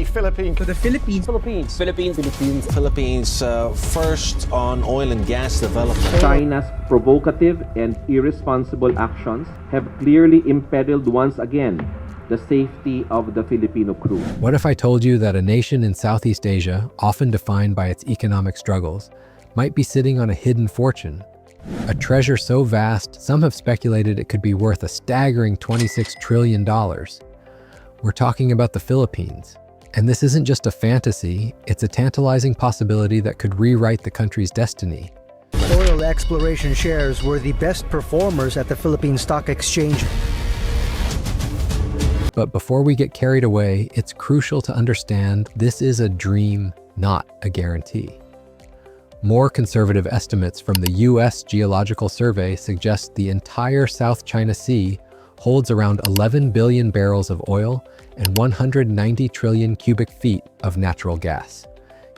the Philippines. To the Philippines. Philippines first on oil and gas development. China's provocative and irresponsible actions have clearly impeded once again the safety of the Filipino crew. What if I told you that a nation in Southeast Asia, often defined by its economic struggles, might be sitting on a hidden fortune? A treasure so vast, some have speculated it could be worth a staggering $26 trillion. We're talking about the Philippines. And this isn't just a fantasy, it's a tantalizing possibility that could rewrite the country's destiny. Oil exploration shares were the best performers at the Philippine Stock Exchange. But before we get carried away, it's crucial to understand this is a dream, not a guarantee. More conservative estimates from the U.S. Geological Survey suggest the entire South China Sea holds around 11 billion barrels of oil and 190 trillion cubic feet of natural gas.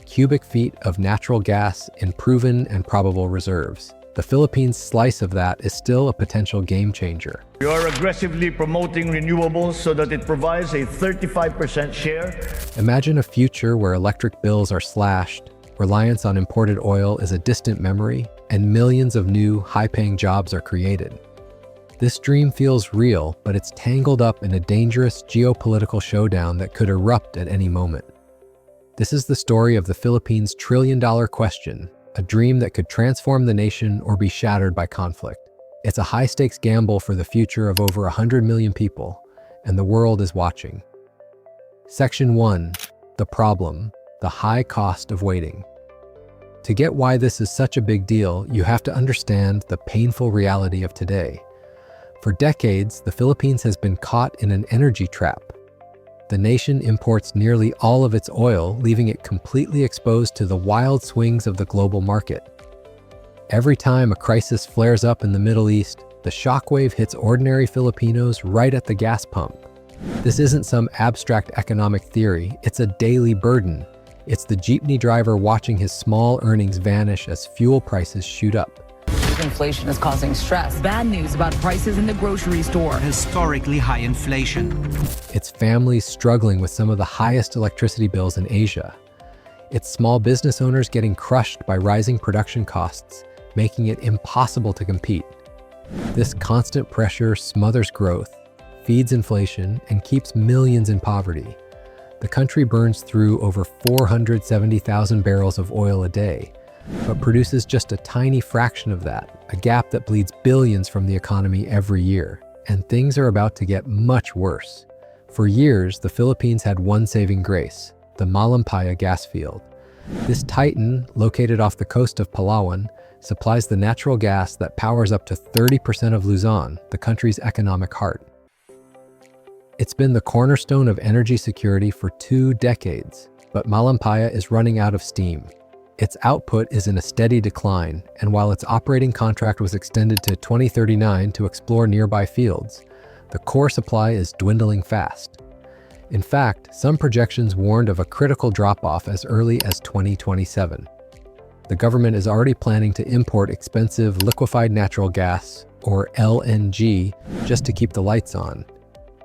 Cubic feet of natural gas in proven and probable reserves. The Philippines' slice of that is still a potential game changer. We are aggressively promoting renewables so that it provides a 35% share. Imagine a future where electric bills are slashed, reliance on imported oil is a distant memory, and millions of new, high-paying jobs are created. This dream feels real, but it's tangled up in a dangerous geopolitical showdown that could erupt at any moment. This is the story of the Philippines' trillion-dollar question, a dream that could transform the nation or be shattered by conflict. It's a high-stakes gamble for the future of over 100 million people, and the world is watching. Section 1. The problem, the high cost of waiting. To get why this is such a big deal, you have to understand the painful reality of today. For decades, the Philippines has been caught in an energy trap. The nation imports nearly all of its oil, leaving it completely exposed to the wild swings of the global market. Every time a crisis flares up in the Middle East, the shockwave hits ordinary Filipinos right at the gas pump. This isn't some abstract economic theory, it's a daily burden. It's the jeepney driver watching his small earnings vanish as fuel prices shoot up. Inflation is causing stress. Bad news about prices in the grocery store. Historically high inflation. It's families struggling with some of the highest electricity bills in Asia. It's small business owners getting crushed by rising production costs, making it impossible to compete. This constant pressure smothers growth, feeds inflation, and keeps millions in poverty. The country burns through over 470,000 barrels of oil a day, but produces just a tiny fraction of that, a gap that bleeds billions from the economy every year. And things are about to get much worse. For years, the Philippines had one saving grace, the Malampaya gas field. This titan, located off the coast of Palawan, supplies the natural gas that powers up to 30% of Luzon, the country's economic heart. It's been the cornerstone of energy security for 2 decades, but Malampaya is running out of steam. Its output is in a steady decline, and while its operating contract was extended to 2039 to explore nearby fields, the core supply is dwindling fast. In fact, some projections warned of a critical drop-off as early as 2027. The government is already planning to import expensive liquefied natural gas, or LNG, just to keep the lights on.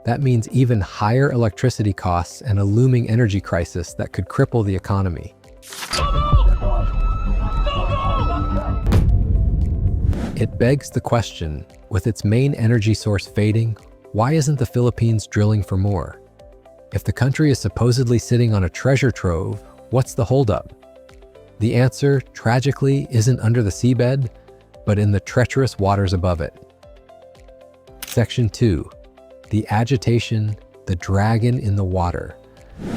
That means even higher electricity costs and a looming energy crisis that could cripple the economy. It begs the question, with its main energy source fading, why isn't the Philippines drilling for more? If the country is supposedly sitting on a treasure trove, what's the holdup? The answer, tragically, isn't under the seabed, but in the treacherous waters above it. Section 2. The agitation, the dragon in the water.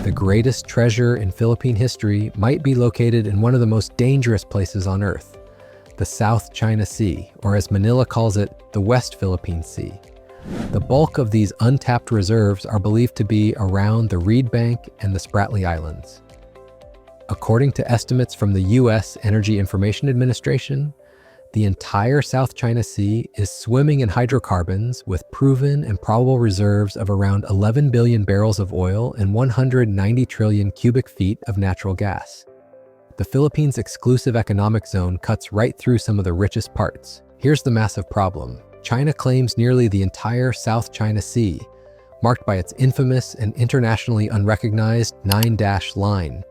The greatest treasure in Philippine history might be located in one of the most dangerous places on Earth, the South China Sea, or as Manila calls it, the West Philippine Sea. The bulk of these untapped reserves are believed to be around the Reed Bank and the Spratly Islands. According to estimates from the U.S. Energy Information Administration, the entire South China Sea is swimming in hydrocarbons with proven and probable reserves of around 11 billion barrels of oil and 190 trillion cubic feet of natural gas. The Philippines' exclusive economic zone cuts right through some of the richest parts. Here's the massive problem. China claims nearly the entire South China Sea, marked by its infamous and internationally unrecognized 9-dash line.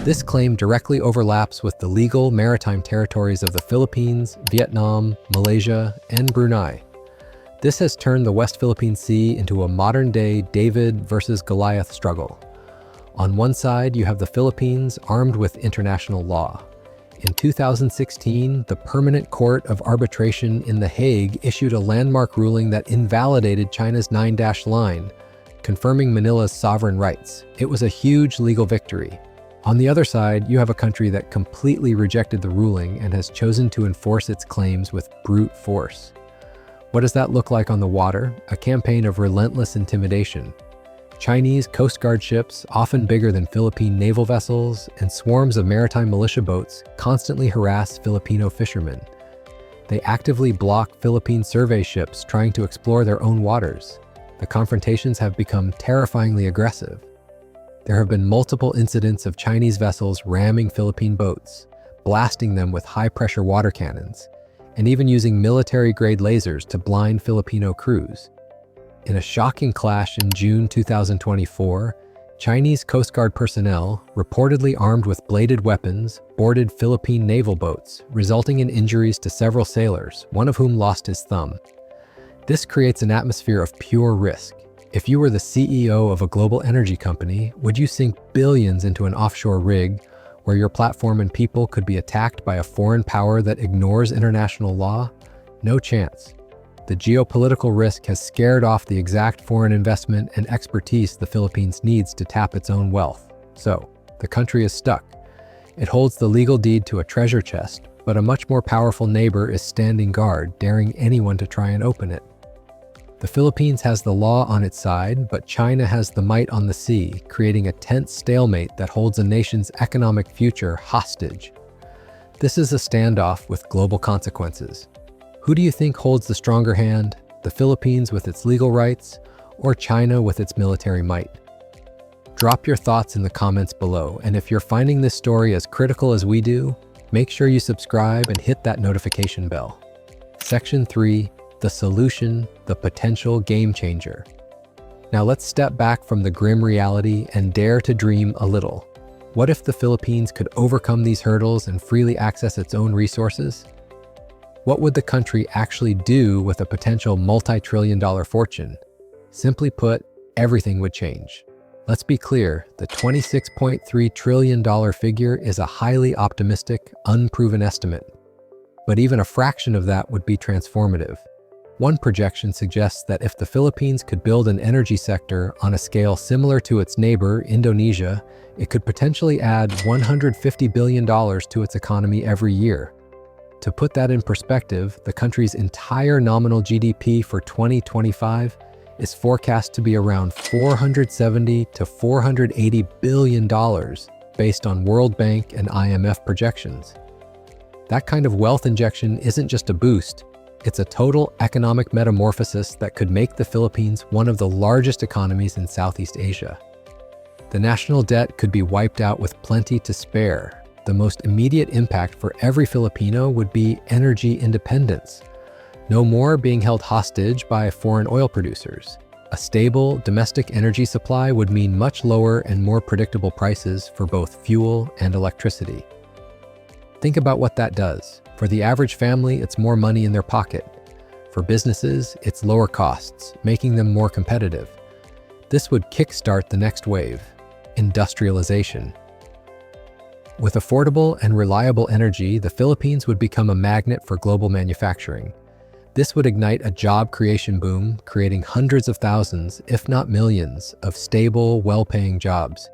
This claim directly overlaps with the legal maritime territories of the Philippines, Vietnam, Malaysia, and Brunei. This has turned the West Philippine Sea into a modern-day David versus Goliath struggle. On one side, you have the Philippines armed with international law. In 2016, the Permanent Court of Arbitration in The Hague issued a landmark ruling that invalidated China's 9-dash line, confirming Manila's sovereign rights. It was a huge legal victory. On the other side, you have a country that completely rejected the ruling and has chosen to enforce its claims with brute force. What does that look like on the water? A campaign of relentless intimidation. Chinese Coast Guard ships, often bigger than Philippine naval vessels, and swarms of maritime militia boats constantly harass Filipino fishermen. They actively block Philippine survey ships trying to explore their own waters. The confrontations have become terrifyingly aggressive. There have been multiple incidents of Chinese vessels ramming Philippine boats, blasting them with high-pressure water cannons, and even using military-grade lasers to blind Filipino crews. In a shocking clash in June 2024, Chinese Coast Guard personnel, reportedly armed with bladed weapons, boarded Philippine naval boats, resulting in injuries to several sailors, one of whom lost his thumb. This creates an atmosphere of pure risk. If you were the CEO of a global energy company, would you sink billions into an offshore rig where your platform and people could be attacked by a foreign power that ignores international law? No chance. The geopolitical risk has scared off the exact foreign investment and expertise the Philippines needs to tap its own wealth. So, the country is stuck. It holds the legal deed to a treasure chest, but a much more powerful neighbor is standing guard, daring anyone to try and open it. The Philippines has the law on its side, but China has the might on the sea, creating a tense stalemate that holds a nation's economic future hostage. This is a standoff with global consequences. Who do you think holds the stronger hand? The Philippines with its legal rights, or China with its military might? Drop your thoughts in the comments below, and if you're finding this story as critical as we do, make sure you subscribe and hit that notification bell. Section 3, the solution, the potential game changer. Now let's step back from the grim reality and dare to dream a little. What if the Philippines could overcome these hurdles and freely access its own resources? What would the country actually do with a potential multi-trillion-dollar fortune? Simply put, everything would change. Let's be clear, the $26.3 trillion figure is a highly optimistic, unproven estimate. But even a fraction of that would be transformative. One projection suggests that if the Philippines could build an energy sector on a scale similar to its neighbor, Indonesia, it could potentially add $150 billion to its economy every year. To put that in perspective, the country's entire nominal GDP for 2025 is forecast to be around $470 to $480 billion based on World Bank and IMF projections. That kind of wealth injection isn't just a boost, it's a total economic metamorphosis that could make the Philippines one of the largest economies in Southeast Asia. The national debt could be wiped out with plenty to spare. The most immediate impact for every Filipino would be energy independence. No more being held hostage by foreign oil producers. A stable, domestic energy supply would mean much lower and more predictable prices for both fuel and electricity. Think about what that does. For the average family, it's more money in their pocket. For businesses, it's lower costs, making them more competitive. This would kickstart the next wave, industrialization. With affordable and reliable energy, the Philippines would become a magnet for global manufacturing. This would ignite a job creation boom, creating hundreds of thousands, if not millions, of stable, well-paying jobs.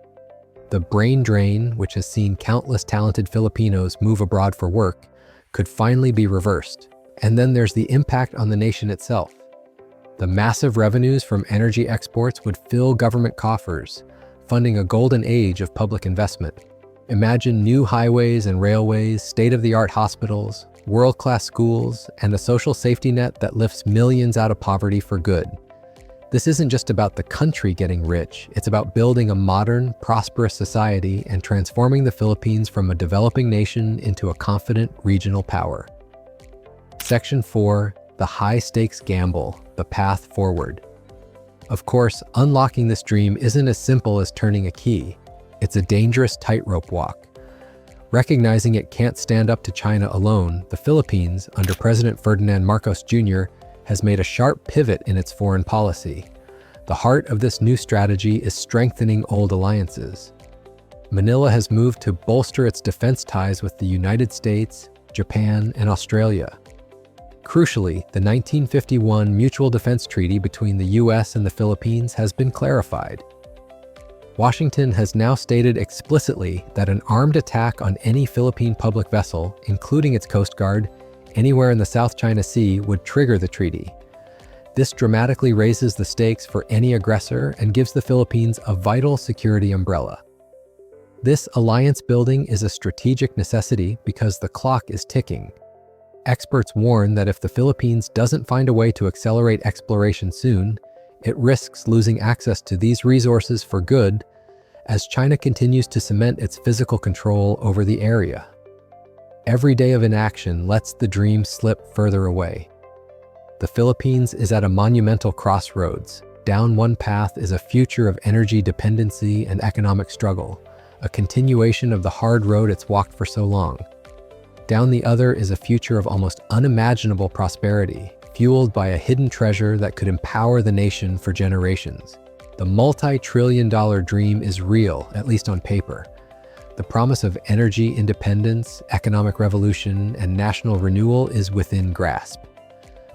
The brain drain, which has seen countless talented Filipinos move abroad for work, could finally be reversed. And then there's the impact on the nation itself. The massive revenues from energy exports would fill government coffers, funding a golden age of public investment. Imagine new highways and railways, state-of-the-art hospitals, world-class schools, and a social safety net that lifts millions out of poverty for good. This isn't just about the country getting rich, it's about building a modern, prosperous society and transforming the Philippines from a developing nation into a confident regional power. Section 4, the high-stakes gamble, the path forward. Of course, unlocking this dream isn't as simple as turning a key. It's a dangerous tightrope walk. Recognizing it can't stand up to China alone, the Philippines, under President Ferdinand Marcos Jr., has made a sharp pivot in its foreign policy. The heart of this new strategy is strengthening old alliances. Manila has moved to bolster its defense ties with the United States, Japan, and Australia. Crucially, the 1951 Mutual Defense Treaty between the U.S. and the Philippines has been clarified. Washington has now stated explicitly that an armed attack on any Philippine public vessel, including its Coast Guard, anywhere in the South China Sea would trigger the treaty. This dramatically raises the stakes for any aggressor and gives the Philippines a vital security umbrella. This alliance building is a strategic necessity because the clock is ticking. Experts warn that if the Philippines doesn't find a way to accelerate exploration soon, it risks losing access to these resources for good as China continues to cement its physical control over the area. Every day of inaction lets the dream slip further away. The Philippines is at a monumental crossroads. Down one path is a future of energy dependency and economic struggle, a continuation of the hard road it's walked for so long. Down the other is a future of almost unimaginable prosperity, fueled by a hidden treasure that could empower the nation for generations. The multi-trillion-dollar dream is real, at least on paper. The promise of energy independence, economic revolution, and national renewal is within grasp.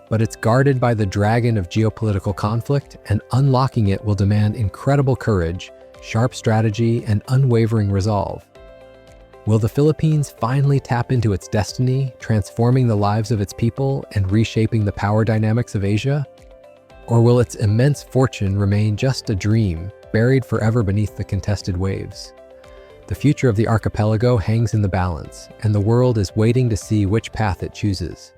But it's guarded by the dragon of geopolitical conflict, and unlocking it will demand incredible courage, sharp strategy, and unwavering resolve. Will the Philippines finally tap into its destiny, transforming the lives of its people and reshaping the power dynamics of Asia? Or will its immense fortune remain just a dream, buried forever beneath the contested waves? The future of the archipelago hangs in the balance, and the world is waiting to see which path it chooses.